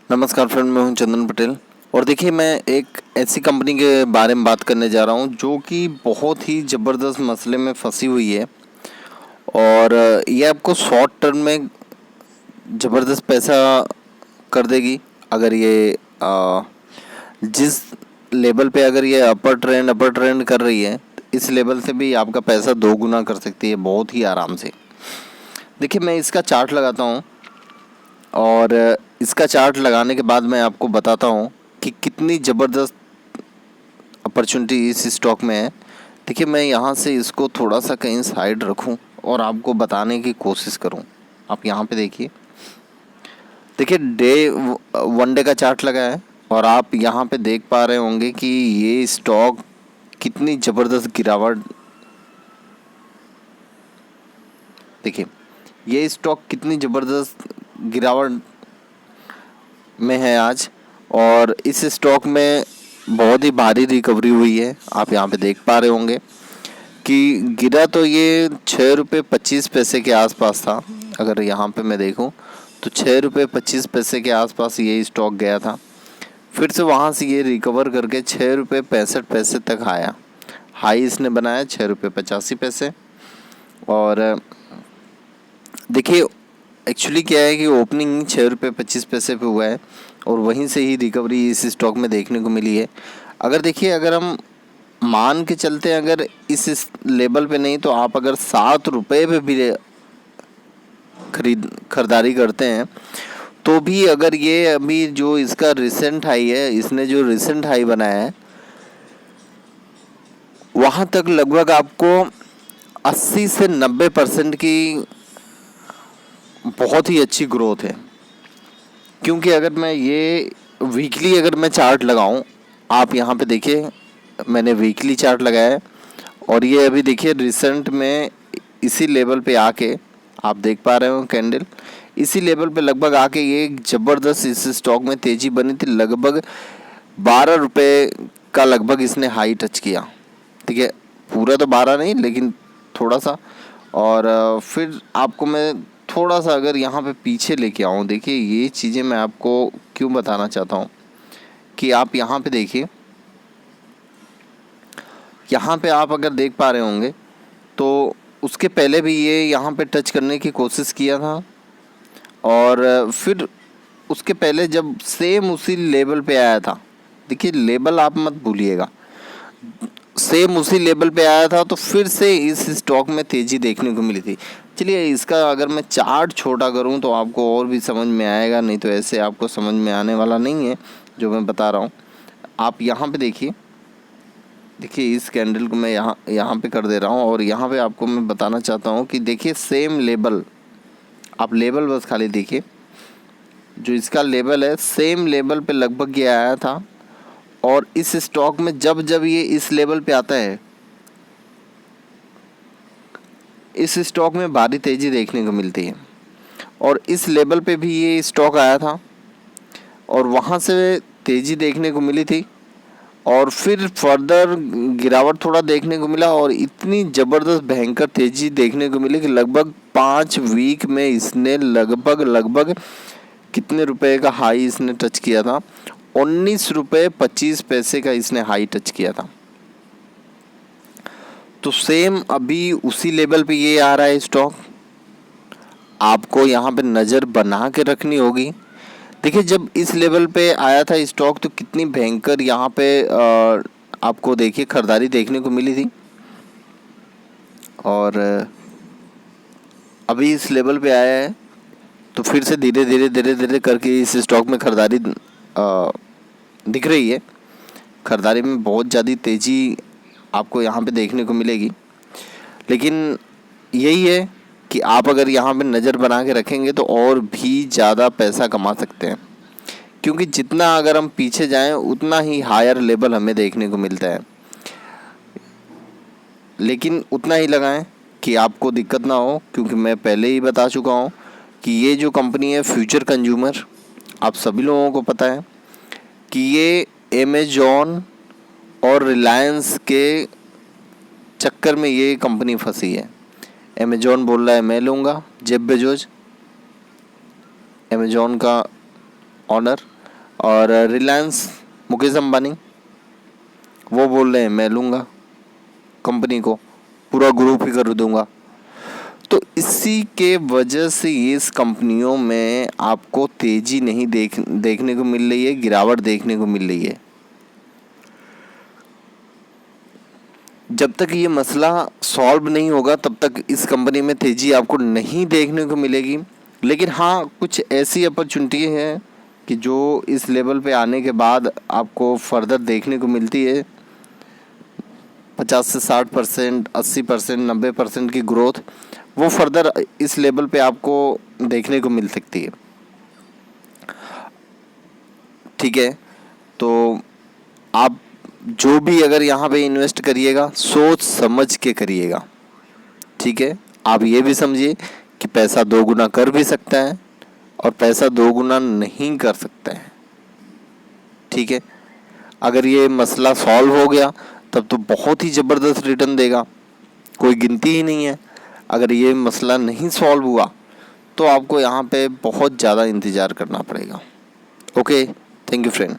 नमस्कार फ्रेंड, मैं हूं चंदन पटेल। और देखिए, मैं एक ऐसी कंपनी के बारे में बात करने जा रहा हूं जो कि बहुत ही ज़बरदस्त मसले में फंसी हुई है। और ये आपको शॉर्ट टर्म में ज़बरदस्त पैसा कर देगी अगर ये जिस लेवल पे अगर ये अपर ट्रेंड कर रही है, तो इस लेवल से भी आपका पैसा 2 गुना कर सकती है बहुत ही आराम से। देखिए, मैं इसका चार्ट लगाता हूँ और इसका चार्ट लगाने के बाद मैं आपको बताता हूँ कि कितनी ज़बरदस्त अपॉर्चुनिटी इस स्टॉक में है। देखिए, मैं यहाँ से इसको थोड़ा सा कहीं साइड रखूँ और आपको बताने की कोशिश करूँ। आप यहाँ पे देखिए, वन डे का चार्ट लगा है और आप यहाँ पे देख पा रहे होंगे कि ये स्टॉक कितनी ज़बरदस्त गिरावट। देखिए, ये स्टॉक कितनी ज़बरदस्त गिरावट में है आज, और इस स्टॉक में बहुत ही भारी रिकवरी हुई है। आप यहाँ पे देख पा रहे होंगे कि गिरा तो ये 6 रुपये 25 पैसे के आसपास था। अगर यहाँ पे मैं देखूँ तो 6 रुपये 25 पैसे के आसपास ये स्टॉक गया था। फिर से वहाँ से ये रिकवर करके 6 रुपये 65 पैसे तक आया। हाई इसने बनाया 6 रुपये 85 पैसे। और देखिए, एक्चुअली क्या है कि ओपनिंग 6 रुपये 25 पैसे पे हुआ है और वहीं से ही रिकवरी इस स्टॉक में देखने को मिली है। अगर देखिए, अगर हम मान के चलते हैं, अगर इस लेवल पे नहीं तो आप अगर 7 रुपये पे भी खरीदारी करते हैं तो भी, अगर ये अभी जो इसका रिसेंट हाई है, इसने जो रिसेंट हाई बनाया है, वहाँ तक लगभग आपको 80 से 90% की बहुत ही अच्छी ग्रोथ है। क्योंकि अगर मैं ये वीकली अगर मैं चार्ट लगाऊं, आप यहाँ पे देखिए, मैंने वीकली चार्ट लगाया है और ये अभी देखिए रिसेंट में इसी लेवल पे आके, आप देख पा रहे हो कैंडल, इसी लेवल पे लगभग आके ये एक ज़बरदस्त इस स्टॉक में तेज़ी बनी थी। लगभग 12 रुपये का लगभग इसने हाई टच किया। ठीक है, पूरा तो 12 नहीं, लेकिन थोड़ा सा। और फिर आपको मैं थोड़ा सा अगर यहाँ पे पीछे लेके आऊँ, देखिए ये चीज़ें मैं आपको क्यों बताना चाहता हूँ कि आप यहाँ पे देखिए, यहाँ पे आप अगर देख पा रहे होंगे तो उसके पहले भी ये यहाँ पे टच करने की कोशिश किया था। और फिर उसके पहले जब सेम उसी लेवल पे आया था, देखिए लेवल आप मत भूलिएगा, सेम उसी लेवल पे आया था तो फिर से इस स्टॉक में तेज़ी देखने को मिली थी। चलिए, इसका अगर मैं चार्ट छोटा करूं तो आपको और भी समझ में आएगा, नहीं तो ऐसे आपको समझ में आने वाला नहीं है जो मैं बता रहा हूं। आप यहाँ पे देखिए, इस कैंडल को मैं यहाँ पे कर दे रहा हूँ और यहाँ पे आपको मैं बताना चाहता हूँ कि देखिए सेम लेवल, आप लेवल बस खाली देखिए, जो इसका लेवल है सेम लेवल पे लगभग ये आया था। और इस स्टॉक में जब जब ये इस लेवल पे आता है, इस स्टॉक में भारी तेज़ी देखने को मिलती है। और इस लेवल पे भी ये स्टॉक आया था और वहाँ से तेज़ी देखने को मिली थी और फिर फर्दर गिरावट थोड़ा देखने को मिला और इतनी ज़बरदस्त भयंकर तेज़ी देखने को मिली कि लगभग 5 वीक में इसने लगभग कितने रुपए का हाई इसने टच किया था, 19 रुपये 25 पैसे का इसने हाई टच किया था। तो सेम अभी उसी लेवल पे ये आ रहा है स्टॉक। आपको यहाँ पे नज़र बना के रखनी होगी। देखिए, जब इस लेवल पे आया था स्टॉक तो कितनी भयंकर यहाँ पे आपको देखिए खरीदारी देखने को मिली थी। और अभी इस लेवल पे आया है तो फिर से धीरे धीरे करके इस स्टॉक में खरीदारी दिख रही है। खरीदारी में बहुत ज़्यादा तेज़ी आपको यहाँ पे देखने को मिलेगी। लेकिन यही है कि आप अगर यहाँ पे नज़र बना के रखेंगे तो और भी ज़्यादा पैसा कमा सकते हैं, क्योंकि जितना अगर हम पीछे जाएं उतना ही हायर लेवल हमें देखने को मिलता है। लेकिन उतना ही लगाएं कि आपको दिक्कत ना हो, क्योंकि मैं पहले ही बता चुका हूँ कि ये जो कंपनी है फ्यूचर कंज्यूमर, आप सभी लोगों को पता है कि ये अमेज़ॉन और रिलायंस के चक्कर में ये कंपनी फंसी है। अमेज़ॉन बोल रहा है मैं लूँगा, जेफ बेजोस अमेज़ॉन का ऑनर, और रिलायंस मुकेश अंबानी वो बोल रहे हैं मैं लूँगा कंपनी को, पूरा ग्रुप ही कर दूंगा। तो इसी के वजह से इस कंपनियों में आपको तेजी नहीं देखने को मिल रही है, गिरावट देखने को मिल रही है। जब तक ये मसला सॉल्व नहीं होगा तब तक इस कंपनी में तेजी आपको नहीं देखने को मिलेगी। लेकिन हाँ, कुछ ऐसी अपॉर्चुनिटी है कि जो इस लेवल पे आने के बाद आपको फर्दर देखने को मिलती है। 50 से 60%, 80%, 90% की ग्रोथ वो फर्दर इस लेवल पे आपको देखने को मिल सकती है। ठीक है, तो आप जो भी अगर यहाँ पे इन्वेस्ट करिएगा सोच समझ के करिएगा। ठीक है, आप ये भी समझिए कि पैसा दो गुना कर भी सकता है और पैसा दो गुना नहीं कर सकता है। ठीक है, अगर ये मसला सॉल्व हो गया तब तो बहुत ही ज़बरदस्त रिटर्न देगा, कोई गिनती ही नहीं है। अगर ये मसला नहीं सॉल्व हुआ तो आपको यहाँ पे बहुत ज़्यादा इंतज़ार करना पड़ेगा। Okay, thank you friend.